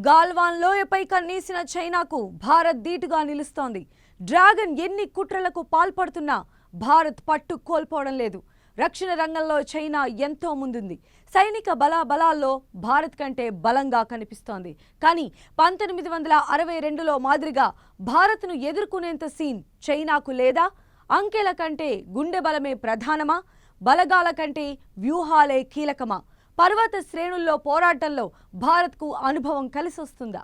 గాల్వాన్ లోయపై కన్నేసిన చైనాకు భారత్ ధీటుగా నిలుస్తోంది. డ్రాగన్ ఎన్ని కుట్రలకు పాల్పడుతున్నా భారత్ పట్టు కోల్పోవడం లేదు. రక్షణ రంగంలో చైనా ఎంతో ముందుంది. సైనిక బలాల్లో భారత్ కంటే బలంగా కనిపిస్తోంది. కానీ 1962లో మాదిరిగా భారత్ను ఎదుర్కొనేంత సీన్ చైనాకు లేదా? అంకెల కంటే గుండె బలమే ప్రధానమా? బలగాల కంటే వ్యూహాలే కీలకమా? పర్వత శ్రేణుల్లో పోరాటంలో భారత్కు అనుభవం కలిసొస్తుందా?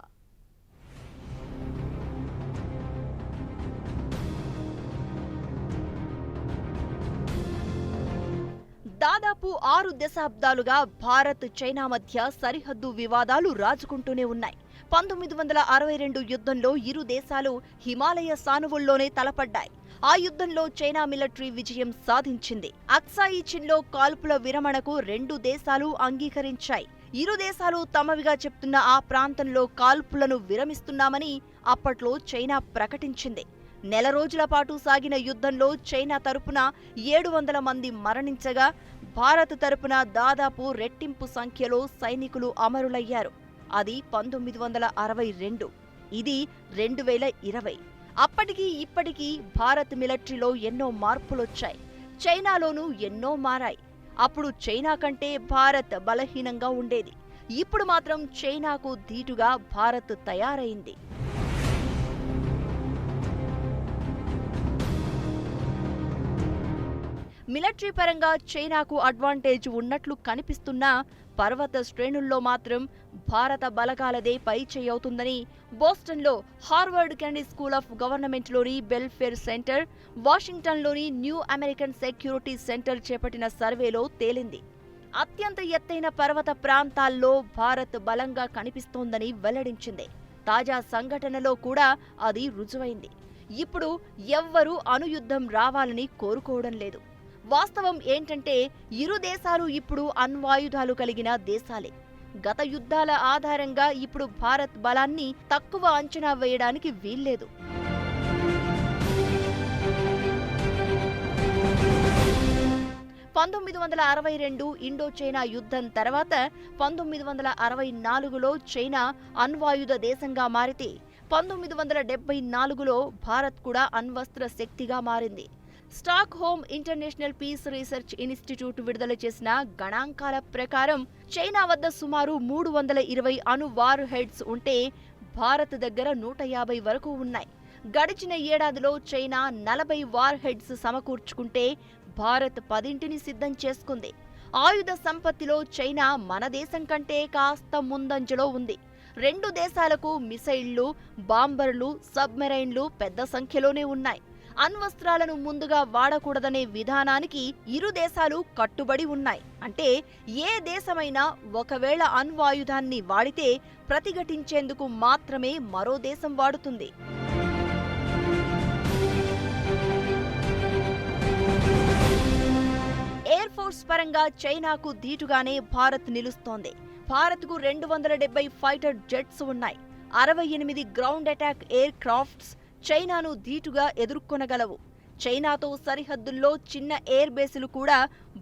దాదాపు 6 దశాబ్దాలుగా భారత్ చైనా మధ్య సరిహద్దు వివాదాలు రాజుకుంటూనే ఉన్నాయి. 1962 యుద్ధంలో ఇరు దేశాలు హిమాలయ సానువుల్లోనే తలపడ్డాయి. ఆ యుద్ధంలో చైనా మిలిటరీ విజయం సాధించింది. అక్సాయి చిన్లో కాల్పుల విరమణకు 2 దేశాలు అంగీకరించాయి. ఇరు దేశాలు తమవిగా చెప్తున్న ఆ ప్రాంతంలో కాల్పులను విరమిస్తున్నామని అప్పట్లో చైనా ప్రకటించింది. నెల రోజుల పాటు సాగిన యుద్ధంలో చైనా తరపున 700 మంది మరణించగా భారత్ తరపున దాదాపు రెట్టింపు సంఖ్యలో సైనికులు అమరులయ్యారు. అది 1962. ఇది 2020. అప్పటికి ఇప్పటికీ భారత్ మిలిటరీలో ఎన్నో మార్పులొచ్చాయి. చైనాలోనూ ఎన్నో మారాయి. అప్పుడు చైనా కంటే భారత్ బలహీనంగా ఉండేది. ఇప్పుడు మాత్రం చైనాకు ధీటుగా భారత్ తయారైంది. మిలిటరీ పరంగా చైనాకు అడ్వాంటేజ్ ఉన్నట్లు కనిపిస్తున్నా పర్వత శ్రేణుల్లో మాత్రం భారత బలగాలదే పై చేయవుతుందని బోస్టన్లో హార్వర్డ్ కెనడీ స్కూల్ ఆఫ్ గవర్నమెంట్లోని బెల్ఫేర్ సెంటర్, వాషింగ్టన్లోని న్యూ అమెరికన్ సెక్యూరిటీ సెంటర్ చేపట్టిన సర్వేలో తేలింది. అత్యంత ఎత్తైన పర్వత ప్రాంతాల్లో భారత్ బలంగా కనిపిస్తోందని వెల్లడించింది. తాజా సంఘటనలో కూడా అది రుజువైంది. ఇప్పుడు ఎవ్వరూ అణుయుద్ధం రావాలని కోరుకోవడం లేదు. వాస్తవం ఏంటంటే ఇరు దేశాలు ఇప్పుడు అణ్వాయుధాలు కలిగిన దేశాలే. గత యుద్ధాల ఆధారంగా ఇప్పుడు భారత్ బలాన్ని తక్కువ అంచనా వేయడానికి వీల్లేదు. ఇండో చైనా యుద్ధం తర్వాత 1964లో చైనా అణ్వాయుధ దేశంగా మారితే 1974లో భారత్ కూడా అణ్వస్త్ర శక్తిగా మారింది. Stockholm international peace research institute విడుదల చేసిన గణాంకాల ప్రకారం చైనా వద్ద సుమారు 320 అణు వార్ హెడ్స్ ఉంటే భారత్ దగ్గర 150 వరకు ఉన్నాయి. గడిచిన ఏడాదిలో చైనా 40 వార్ హెడ్స్ సమకూర్చుకుంటే భారత్ 10ని సిద్ధం చేసుకుంది. ఆయుధ సంపత్తిలో చైనా మన దేశం కంటే కాస్త ముందంజలో ఉంది. 2 దేశాలకు మిసైళ్లు, బాంబర్లు, సబ్మెరైన్లు పెద్ద సంఖ్యలోనే ఉన్నాయి. అణ్వస్త్రాలను ముందుగా వాడకూడదనే విధానానికి ఇరు దేశాలు కట్టుబడి ఉన్నాయి. అంటే ఏ దేశమైనా ఒకవేళ అణ్వాయుధాన్ని వాడితే ప్రతిఘటించేందుకు మాత్రమే మరో దేశం వాడుతుంది. ఎయిర్ ఫోర్స్ పరంగా చైనాకు ధీటుగానే భారత్ నిలుస్తోంది. భారత్కు 270 ఫైటర్ జెట్స్ ఉన్నాయి. 68 గ్రౌండ్ అటాక్ ఎయిర్ క్రాఫ్ట్స్ చైనాను ధీటుగా ఎదుర్కొనగలవు. చైనాతో సరిహద్దుల్లో చిన్న ఎయిర్ బేసులు కూడా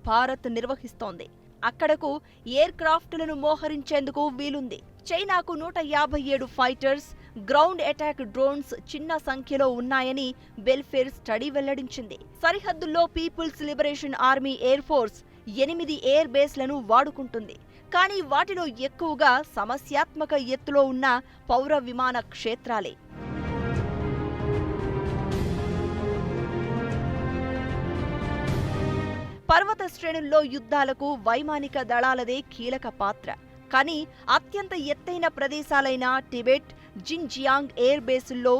భారత్ నిర్వహిస్తోంది. అక్కడకు ఎయిర్ క్రాఫ్ట్లను మోహరించేందుకు వీలుంది. చైనాకు 157 ఫైటర్స్, గ్రౌండ్ అటాక్ డ్రోన్స్ చిన్న సంఖ్యలో ఉన్నాయని వెల్ఫేర్ స్టడీ వెల్లడించింది. సరిహద్దుల్లో People's Liberation Army Air Force 8 air బేస్లను వాడుకుంటుంది. కానీ వాటిలో ఎక్కువగా సమస్యాత్మక ఎత్తులో ఉన్న పౌర విమాన క్షేత్రాలే. పర్వత శ్రేణుల్లో యుద్ధాలకు వైమానిక దళాలదే కీలక పాత్ర. కానీ అత్యంత ఎత్తైన ప్రదేశాలైన టిబెట్, జిన్జియాంగ్ ఎయిర్ బేసుల్లో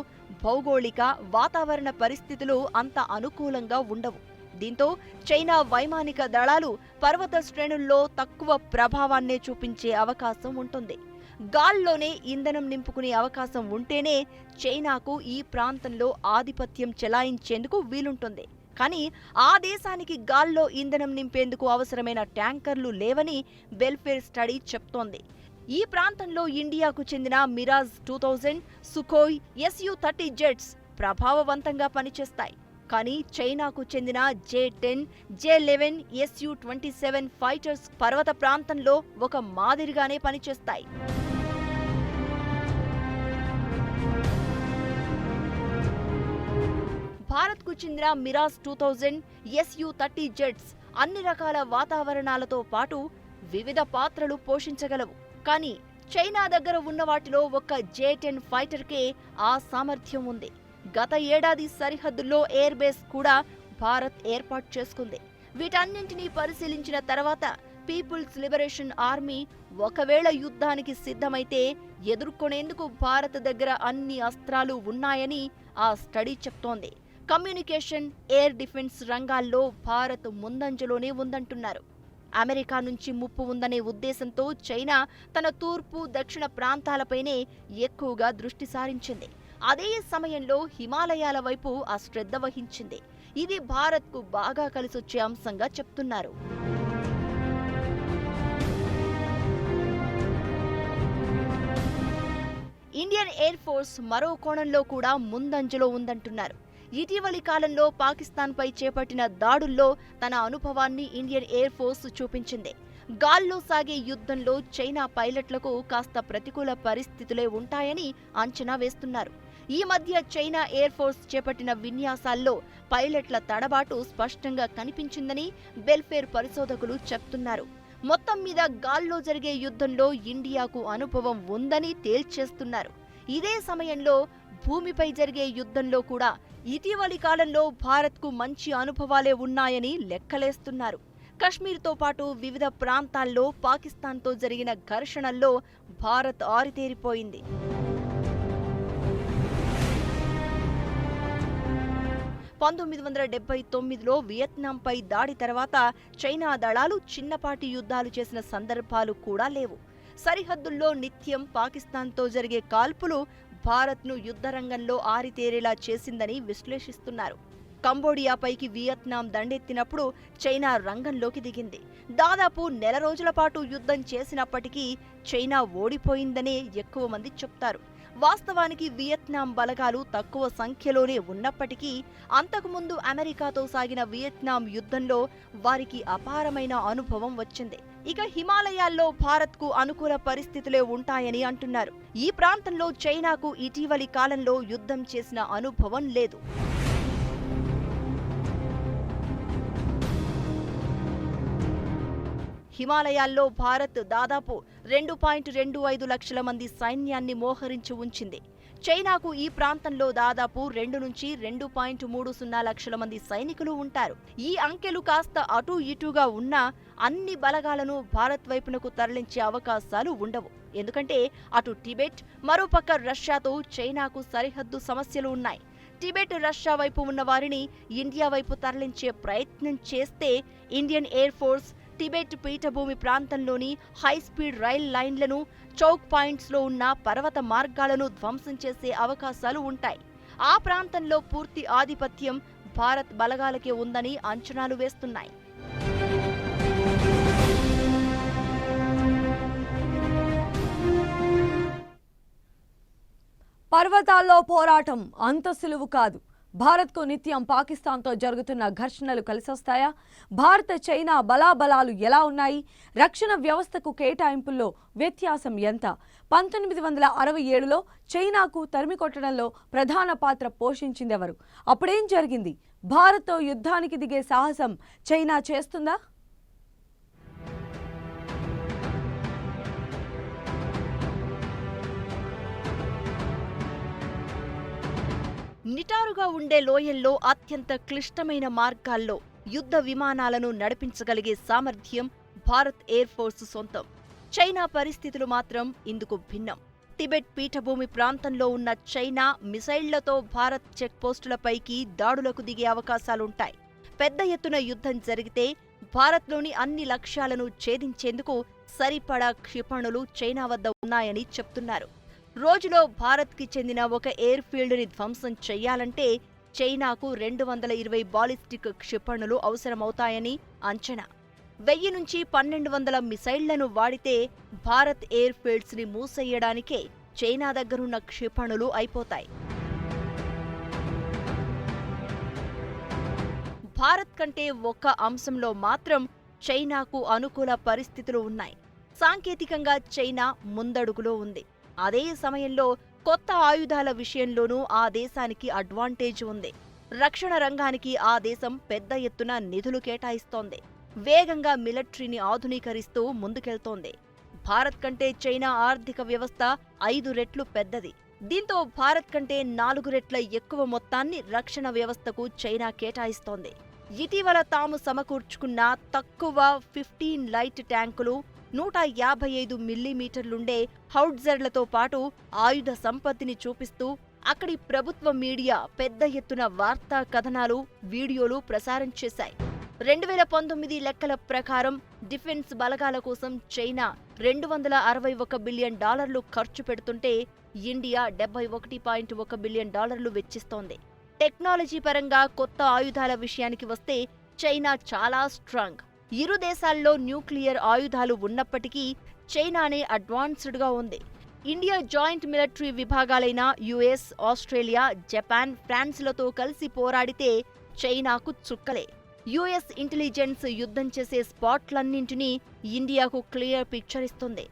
భౌగోళిక, వాతావరణ పరిస్థితులు అంత అనుకూలంగా ఉండవు. దీంతో చైనా వైమానిక దళాలు పర్వత శ్రేణుల్లో తక్కువ ప్రభావాన్నే చూపించే అవకాశం ఉంటుంది. గాల్లోనే ఇంధనం నింపుకునే అవకాశం ఉంటేనే చైనాకు ఈ ప్రాంతంలో ఆధిపత్యం చెలాయించేందుకు వీలుంటుంది. కానీ ఆ దేశానికి గాల్లో ఇంధనం నింపేందుకు అవసరమైన ట్యాంకర్లు లేవని వెల్ఫేర్ స్టడీ చెప్తోంది. ఈ ప్రాంతంలో ఇండియాకు చెందిన మిరాజ్ 2000, సుఖోయ్, Su-30 జెట్స్ ప్రభావవంతంగా పనిచేస్తాయి. కానీ చైనాకు చెందిన J-10, J-11, Su-27 ఫైటర్స్ పర్వత ప్రాంతంలో ఒక మాదిరిగానే పనిచేస్తాయి. భారత్కు చెందిన మిరాజ్ 2000 SU-30 జెట్స్ అన్ని రకాల వాతావరణాలతో పాటు వివిధ పాత్రలు పోషించగలవు. కానీ చైనా దగ్గర ఉన్న వాటిలో ఒక్క J-10 ఫైటర్కే ఆ సామర్థ్యం ఉంది. గత ఏడాది సరిహద్దుల్లో ఎయిర్ బేస్ కూడా భారత్ ఏర్పాటు చేసుకుంది. వీటన్నింటినీ పరిశీలించిన తర్వాత పీపుల్స్ లిబరేషన్ ఆర్మీ ఒకవేళ యుద్ధానికి సిద్ధమైతే ఎదుర్కొనేందుకు భారత్ దగ్గర అన్ని అస్త్రాలు ఉన్నాయని ఆ స్టడీ చెప్తోంది. కమ్యూనికేషన్, ఎయిర్ డిఫెన్స్ రంగాల్లో భారత్ ముందంజలోనే ఉందంటున్నారు. అమెరికా నుంచి ముప్పు ఉందనే ఉద్దేశంతో చైనా తన తూర్పు, దక్షిణ ప్రాంతాలపైనే ఎక్కువగా దృష్టి సారించింది. అదే సమయంలో హిమాలయాల వైపు అశ్రద్ధ వహించింది. ఇది భారత్కు బాగా కలిసొచ్చే అంశంగా చెప్తున్నారు. ఇండియన్ ఎయిర్ ఫోర్స్ మరో కోణంలో కూడా ముందంజలో ఉందంటున్నారు. ఇటీవలి కాలంలో పాకిస్తాన్పై చేపట్టిన దాడుల్లో తన అనుభవాన్ని ఇండియన్ ఎయిర్ ఫోర్స్ చూపించింది. గాల్లో సాగే యుద్ధంలో చైనా పైలట్లకు కాస్త ప్రతికూల పరిస్థితులే ఉంటాయని అంచనా వేస్తున్నారు. ఈ మధ్య చైనా ఎయిర్ ఫోర్స్ చేపట్టిన విన్యాసాల్లో పైలట్ల తడబాటు స్పష్టంగా కనిపించిందని బెల్ఫేర్ పరిశోధకులు చెప్తున్నారు. మొత్తం మీద గాల్లో జరిగే యుద్ధంలో ఇండియాకు అనుభవం ఉందని తేల్చేస్తున్నారు. ఇదే సమయంలో భూమిపై జరిగే యుద్ధంలో కూడా ఇటీవలి కాలంలో భారత్కు మంచి అనుభవాలే ఉన్నాయని లెక్కలేస్తున్నారు. కశ్మీర్తో పాటు వివిధ ప్రాంతాల్లో పాకిస్తాన్తో జరిగిన ఘర్షణల్లో భారత్ ఆరితేరిపోయింది. (1979లో వియత్నాంపై దాడి తర్వాత చైనా దళాలు చిన్నపాటి యుద్ధాలు చేసిన సందర్భాలు కూడా లేవు. సరిహద్దుల్లో నిత్యం పాకిస్తాన్తో జరిగే కాల్పులు భారత్ను యుద్ధరంగంలో ఆరితేరేలా చేసిందని విశ్లేషిస్తున్నారు. కంబోడియాపైకి వియత్నాం దండెత్తినప్పుడు చైనా రంగంలోకి దిగింది. దాదాపు నెల రోజుల పాటు యుద్ధం చేసినప్పటికీ చైనా ఓడిపోయిందనే ఎక్కువ మంది చెప్తారు. వాస్తవానికి వియత్నాం బలగాలు తక్కువ సంఖ్యలోనే ఉన్నప్పటికీ అంతకుముందు అమెరికాతో సాగిన వియత్నాం యుద్ధంలో వారికి అపారమైన అనుభవం వచ్చింది. ఇక హిమాలయాల్లో భారత్కు అనుకూల పరిస్థితులే ఉంటాయని అంటున్నారు. ఈ ప్రాంతంలో చైనాకు ఇటీవలి కాలంలో యుద్ధం చేసిన అనుభవం లేదు. హిమాలయాల్లో భారత్ దాదాపు 2.25 లక్షల మంది సైన్యాన్ని మోహరించి ఉంచింది. చైనాకు ఈ ప్రాంతంలో దాదాపు 2 నుంచి 2.30 లక్షల మంది సైనికులు ఉంటారు. ఈ అంకెలు కాస్త అటూ ఇటూగా ఉన్నా అన్ని బలగాలను భారత్ వైపునకు తరలించే అవకాశాలు ఉండవు. ఎందుకంటే అటు టిబెట్, మరోపక్క రష్యాతో చైనాకు సరిహద్దు సమస్యలు ఉన్నాయి. టిబెట్, రష్యా వైపు ఉన్న వారిని ఇండియా వైపు తరలించే ప్రయత్నం చేస్తే ఇండియన్ ఎయిర్ ఫోర్స్ టిబెట్ పీఠభూమి ప్రాంతంలోని హైస్పీడ్ రైల్ లైన్లను, చౌక్ పాయింట్స్లో ఉన్న పర్వత మార్గాలను ధ్వంసం చేసే అవకాశాలు ఉంటాయి. ఆ ప్రాంతంలో పూర్తి ఆధిపత్యం భారత్ బలగాలకే ఉందని అంచనాలు వేస్తున్నాయి. పర్వతాల్లో పోరాటం అంత సులువు కాదు. భారత్కు నిత్యం పాకిస్తాన్తో జరుగుతున్న ఘర్షణలు కలిసొస్తాయా? భారత చైనా బలాబలాలు ఎలా ఉన్నాయి? రక్షణ వ్యవస్థకు కేటాయింపుల్లో వ్యత్యాసం ఎంత? 1967లో చైనాకు తరిమికొట్టడంలో ప్రధాన పాత్ర పోషించిందెవరు? అప్పుడేం జరిగింది? భారత్తో యుద్ధానికి దిగే సాహసం చైనా చేస్తుందా? నిటారుగా ఉండే లోయల్లో అత్యంత క్లిష్టమైన మార్గాల్లో యుద్ధ విమానాలను నడిపించగలిగే సామర్థ్యం భారత్ ఎయిర్ ఫోర్స్ సొంతం. చైనా పరిస్థితులు మాత్రం ఇందుకు భిన్నం. టిబెట్ పీఠభూమి ప్రాంతంలో ఉన్న చైనా మిసైళ్లతో భారత్ చెక్పోస్టులపైకి దాడులకు దిగే అవకాశాలుంటాయి. పెద్ద ఎత్తున యుద్ధం జరిగితే భారత్లోని అన్ని లక్ష్యాలను ఛేదించేందుకు సరిపడా క్షిపణులు చైనా వద్ద ఉన్నాయని చెప్తున్నారు. రోజులో భారత్కి చెందిన ఒక ఎయిర్ ఫీల్డ్ని ధ్వంసం చెయ్యాలంటే చైనాకు 220 బాలిస్టిక్ క్షిపణులు అవసరమవుతాయని అంచనా. 1000 నుంచి 1200 మిసైళ్లను వాడితే భారత్ ఎయిర్ ఫీల్డ్స్ని మూసేయడానికే చైనా దగ్గరున్న క్షిపణులు అయిపోతాయి. భారత్ కంటే ఒక్క అంశంలో మాత్రం చైనాకు అనుకూల పరిస్థితులు ఉన్నాయి. సాంకేతికంగా చైనా ముందడుగులో ఉంది. అదే సమయంలో కొత్త ఆయుధాల విషయంలోనూ ఆ దేశానికి అడ్వాంటేజ్ ఉంది. రక్షణ రంగానికి ఆ దేశం పెద్ద ఎత్తున నిధులు కేటాయిస్తోంది. వేగంగా మిలిటరీని ఆధునీకరిస్తూ ముందుకెళ్తోంది. భారత్ కంటే చైనా ఆర్థిక వ్యవస్థ 5 రెట్లు పెద్దది. దీంతో భారత్ కంటే 4 రెట్ల ఎక్కువ మొత్తాన్ని రక్షణ వ్యవస్థకు చైనా కేటాయిస్తోంది. ఇటీవల తాము సమకూర్చుకున్న తక్కువ 15 లైట్ ట్యాంకులు, 155 మిల్లీమీటర్లుండే హౌట్జర్లతో పాటు ఆయుధ సంపత్తిని చూపిస్తూ అక్కడి ప్రభుత్వ మీడియా పెద్ద ఎత్తున వార్తా కథనాలు, వీడియోలు ప్రసారం చేశాయి. 2019 లెక్కల ప్రకారం డిఫెన్స్ బలగాల కోసం చైనా $261 బిలియన్ ఖర్చు పెడుతుంటే ఇండియా $71.1 బిలియన్ వెచ్చిస్తోంది. టెక్నాలజీ పరంగా కొత్త ఆయుధాల విషయానికి వస్తే చైనా చాలా స్ట్రాంగ్. ఇరు దేశాల్లో న్యూక్లియర్ ఆయుధాలు ఉన్నప్పటికీ చైనానే అడ్వాన్స్డ్గా ఉంది. ఇండియా జాయింట్ మిలిటరీ విభాగాలైన యుఎస్, ఆస్ట్రేలియా, జపాన్, ఫ్రాన్స్లతో కలిసి పోరాడితే చైనాకు చుక్కలే. యుఎస్ ఇంటెలిజెన్స్ యుద్ధం చేసే స్పాట్లన్నింటినీ ఇండియాకు క్లియర్ పిక్చర్ ఇస్తుంది.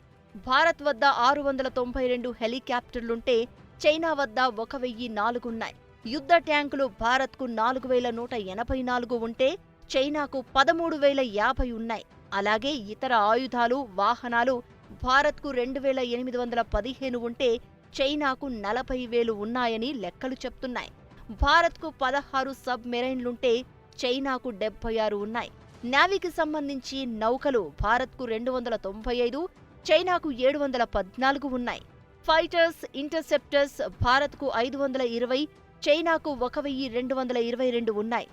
భారత్ వద్ద 692 హెలికాప్టర్లుంటే చైనా వద్ద 1004 ఉన్నాయి. యుద్ధ ట్యాంకులు భారత్కు 4184 ఉంటే చైనాకు 13050 ఉన్నాయి. అలాగే ఇతర ఆయుధాలు, వాహనాలు భారత్కు 2815 ఉంటే చైనాకు 40,000 ఉన్నాయని లెక్కలు చెప్తున్నాయి. భారత్కు 16 సబ్ మెరైన్లుంటే చైనాకు 76 ఉన్నాయి. నేవీకి సంబంధించి నౌకలు భారత్కు 295, చైనాకు 714 ఉన్నాయి. ఫైటర్స్, ఇంటర్సెప్టర్స్ భారత్కు 520, చైనాకు 1222 ఉన్నాయి.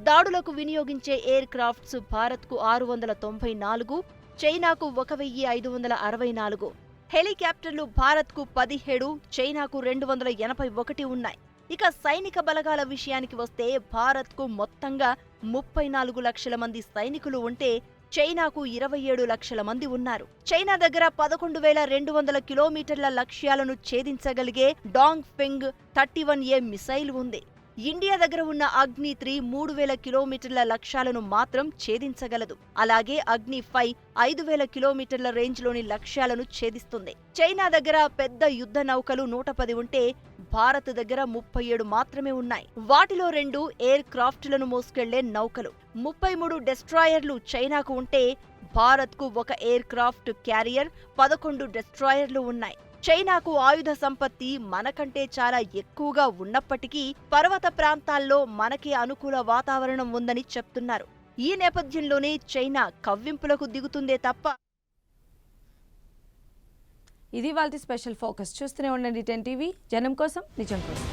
దాడులకు వినియోగించే ఎయిర్ క్రాఫ్ట్స్ భారత్కు 694, చైనాకు 1564. హెలికాప్టర్లు భారత్కు 17, చైనాకు 281 ఉన్నాయి. ఇక సైనిక బలగాల విషయానికి వస్తే భారత్కు మొత్తంగా 34 లక్షల మంది సైనికులు ఉంటే చైనాకు 27 లక్షల మంది ఉన్నారు. చైనా దగ్గర 11,200 కిలోమీటర్ల లక్ష్యాలను ఛేదించగలిగే డాంగ్ ఫెంగ్ 31A మిసైల్ ఉంది. ఇండియా దగ్గర ఉన్న అగ్ని 3 3000 కిలోమీటర్ల లక్ష్యాలను మాత్రం ఛేదించగలదు. అలాగే అగ్ని 5 5000 కిలోమీటర్ల రేంజ్లోని లక్ష్యాలను ఛేదిస్తుంది. చైనా దగ్గర పెద్ద యుద్ధ నౌకలు 110 ఉంటే భారత్ దగ్గర 37 మాత్రమే ఉన్నాయి. వాటిలో 2 ఎయిర్ క్రాఫ్ట్లను మోసుకెళ్లే నౌకలు. 33 డెస్ట్రాయర్లు చైనాకు ఉంటే భారత్కు 1 ఎయిర్ క్రాఫ్ట్ క్యారియర్, 11 డెస్ట్రాయర్లు ఉన్నాయి. చైనాకు ఆయుధ సంపత్తి మనకంటే చాలా ఎక్కువగా ఉన్నప్పటికీ పర్వత ప్రాంతాల్లో మనకే అనుకూల వాతావరణం ఉందని చెప్తున్నారు. ఈ నేపథ్యంలోనే చైనా కవ్వింపులకు దిగుతుందే తప్ప. ఇది వాళ్ళ స్పెషల్ ఫోకస్. చూస్తూనే ఉండండి 10 టీవీ, జనం కోసం, నిజం కోసం.